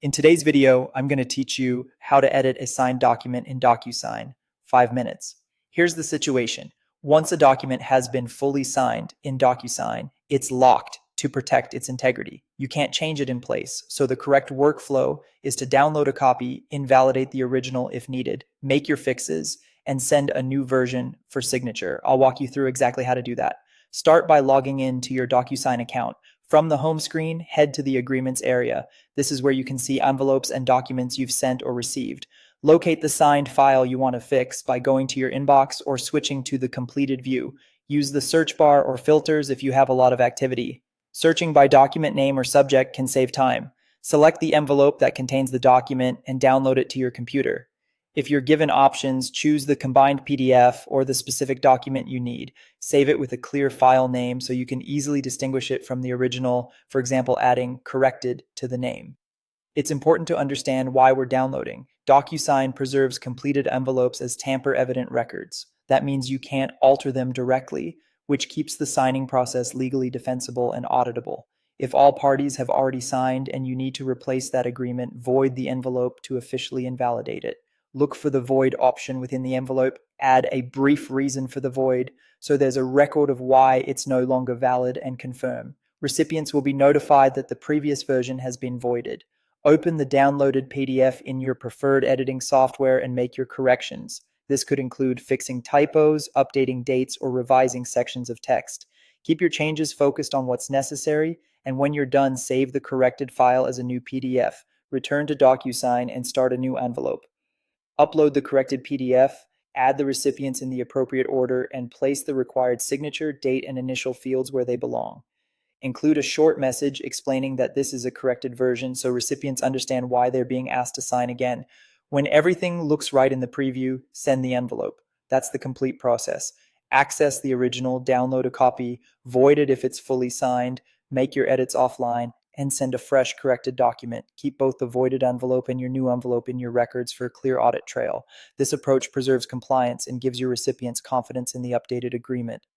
In today's video, I'm going to teach you how to edit a signed document in Docusign, 5 minutes. Here's the situation. Once a document has been fully signed in Docusign, it's locked to protect its integrity. You can't change it in place, so the correct workflow is to download a copy, invalidate the original if needed, make your fixes, and send a new version for signature. I'll walk you through exactly how to do that. Start by logging in to your Docusign account. From the home screen, head to the Agreements area. This is where you can see envelopes and documents you've sent or received. Locate the signed file you want to fix by going to your inbox or switching to the completed view. Use the search bar or filters if you have a lot of activity. Searching by document name or subject can save time. Select the envelope that contains the document and download it to your computer. If you're given options, choose the combined PDF or the specific document you need. Save it with a clear file name so you can easily distinguish it from the original, for example, adding corrected to the name. It's important to understand why we're downloading. Docusign preserves completed envelopes as tamper-evident records. That means you can't alter them directly, which keeps the signing process legally defensible and auditable. If all parties have already signed and you need to replace that agreement, void the envelope to officially invalidate it. Look for the void option within the envelope, add a brief reason for the void, so there's a record of why it's no longer valid, and confirm. Recipients will be notified that the previous version has been voided. Open the downloaded PDF in your preferred editing software and make your corrections. This could include fixing typos, updating dates, or revising sections of text. Keep your changes focused on what's necessary, and when you're done, save the corrected file as a new PDF. Return to Docusign and start a new envelope. Upload the corrected PDF, add the recipients in the appropriate order, and place the required signature, date, and initial fields where they belong. Include a short message explaining that this is a corrected version so recipients understand why they're being asked to sign again. When everything looks right in the preview, send the envelope. That's the complete process. Access the original, download a copy, void it if it's fully signed, make your edits offline, and send a fresh corrected document. Keep both the voided envelope and your new envelope in your records for a clear audit trail. This approach preserves compliance and gives your recipients confidence in the updated agreement.